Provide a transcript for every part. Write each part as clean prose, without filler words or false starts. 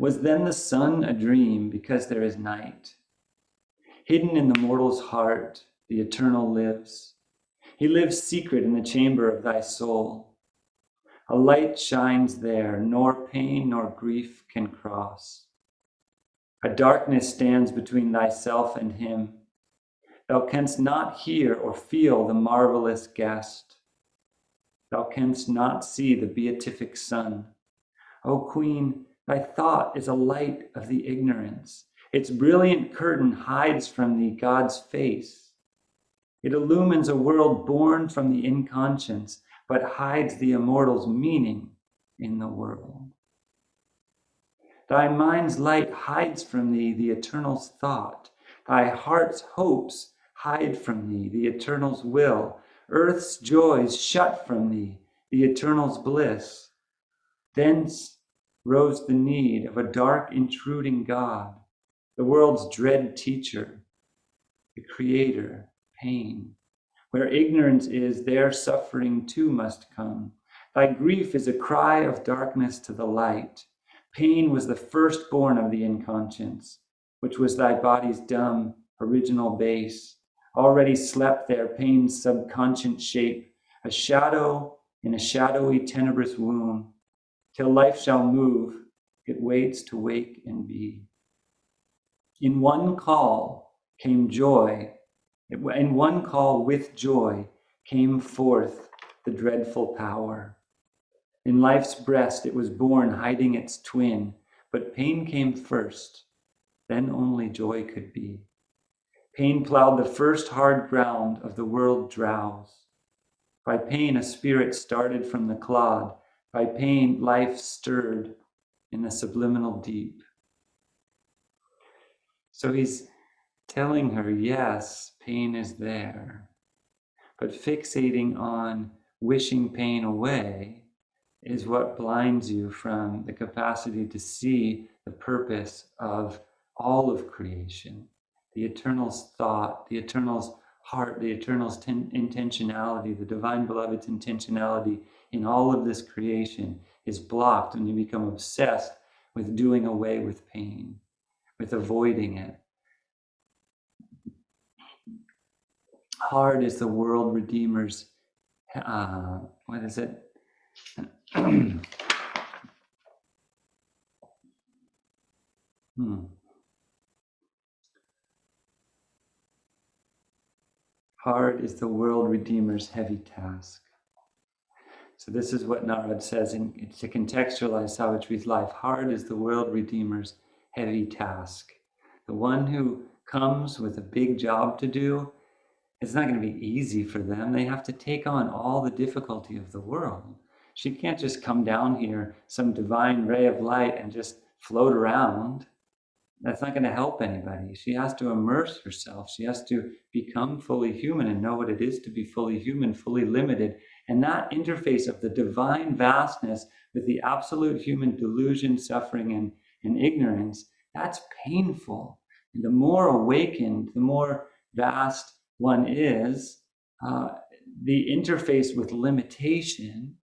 Was then the sun a dream because there is night? Hidden in the mortal's heart, the eternal lives. He lives secret in the chamber of thy soul. A light shines there, nor pain nor grief can cross. A darkness stands between thyself and him. Thou canst not hear or feel the marvelous guest. Thou canst not see the beatific sun. O Queen, thy thought is a light of the ignorance. Its brilliant curtain hides from thee God's face. It illumines a world born from the inconscience, but hides the immortal's meaning in the world. Thy mind's light hides from thee the eternal's thought. Thy heart's hopes hide from thee the eternal's will. Earth's joys shut from thee the eternal's bliss. Thence rose the need of a dark, intruding God, the world's dread teacher, the creator, pain. Where ignorance is, there suffering too must come. Thy grief is a cry of darkness to the light. Pain was the firstborn of the inconscience, which was thy body's dumb, original base. Already slept there pain's subconscious shape, a shadow in a shadowy, tenebrous womb. Till life shall move, it waits to wake and be. In one call came joy. In one call with joy came forth the dreadful power. In life's breast it was born, hiding its twin, but pain came first, then only joy could be. Pain plowed the first hard ground of the world drowse. By pain a spirit started from the clod. By pain life stirred in the subliminal deep. So he's telling her, yes, pain is there, but fixating on wishing pain away is what blinds you from the capacity to see the purpose of all of creation, the eternal's thought, the eternal's heart, the eternal's intentionality, the divine beloved's intentionality in all of this creation is blocked when you become obsessed with doing away with pain, with avoiding it. Hard is the world redeemer's, what is it? Hard is the world redeemer's heavy task. So this is what Narad says to contextualize Savitri's life. Hard is the world redeemer's heavy task. The one who comes with a big job to do, it's not going to be easy for them. They have to take on all the difficulty of the world. She can't just come down here, some divine ray of light, and just float around. That's not going to help anybody. She has to immerse herself. She has to become fully human and know what it is to be fully human, fully limited. And that interface of the divine vastness with the absolute human delusion, suffering, and ignorance, that's painful. And the more awakened, the more vast one is, the interface with limitation,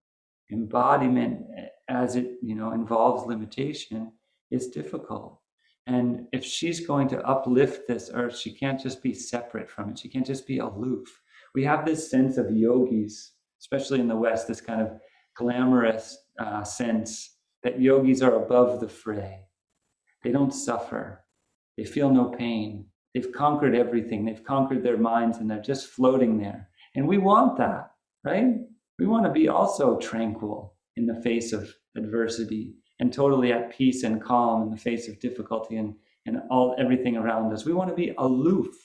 embodiment as it involves limitation, is difficult. And if she's going to uplift this earth, she can't just be separate from it. She can't just be aloof. We have this sense of yogis, especially in the West, this kind of glamorous sense that yogis are above the fray. They don't suffer. They feel no pain. They've conquered everything. They've conquered their minds and they're just floating there. And we want that, right? We want to be also tranquil in the face of adversity and totally at peace and calm in the face of difficulty and everything around us. We want to be aloof.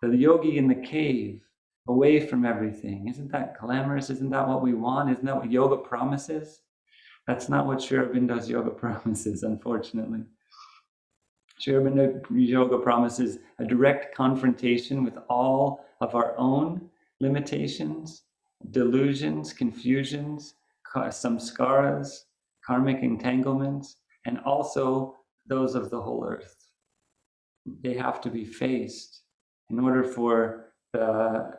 The yogi in the cave, away from everything. Isn't that glamorous? Isn't that what we want? Isn't that what yoga promises? That's not what Sri Aurobindo's yoga promises, unfortunately. Sri Aurobindo yoga promises a direct confrontation with all of our own limitations, delusions, confusions, samskaras, karmic entanglements, and also those of the whole earth. They have to be faced in order for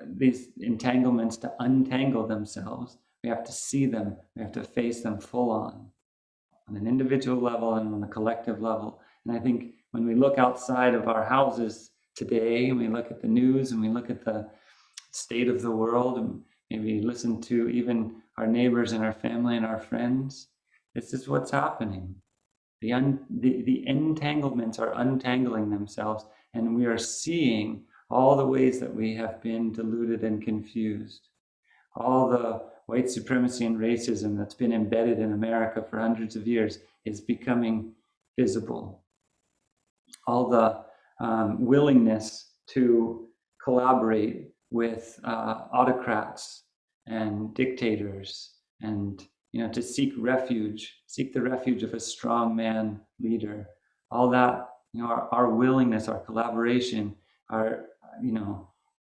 these entanglements to untangle themselves. We have to see them. We have to face them full on. on an individual level and on a collective level. And I think when we look outside of our houses today, and we look at the news and we look at the state of the world, and maybe listen to even our neighbors and our family and our friends, this is what's happening. The entanglements are untangling themselves, and we are seeing all the ways that we have been deluded and confused. All the white supremacy and racism that's been embedded in America for hundreds of years is becoming visible. All the willingness to collaborate with autocrats and dictators, and to seek the refuge of a strong man leader. All that, our willingness, our collaboration, our,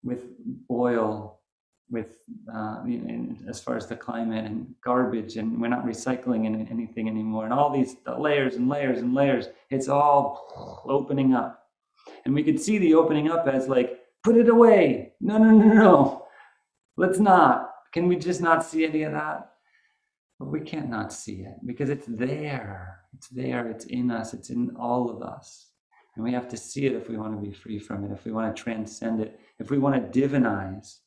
with oil, with as far as the climate and garbage, and we're not recycling anything anymore, and all these layers and layers and layers, it's all opening up. And we could see the opening up as like, put it away. No. Let's not. Can we just not see any of that? But we can't not see it because it's there. It's there. It's in us. It's in all of us. And we have to see it if we want to be free from it, if we want to transcend it, if we want to divinize,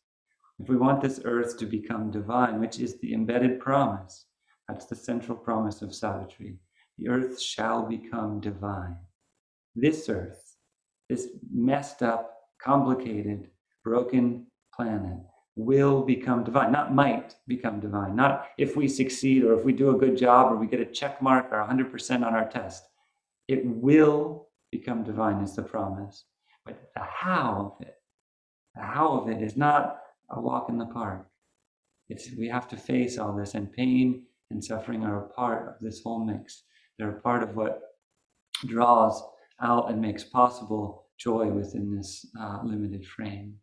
if we want this earth to become divine, which is the embedded promise. That's the central promise of Savitri. The earth shall become divine. This earth, this messed up, complicated, broken planet will become divine. Not might become divine. Not if we succeed or if we do a good job or we get a check mark or 100% on our test. It will become divine is the promise. But the how of it is not a walk in the park. We have to face all this, and pain and suffering are a part of this whole mix. They're a part of what draws out and makes possible joy within this limited frame.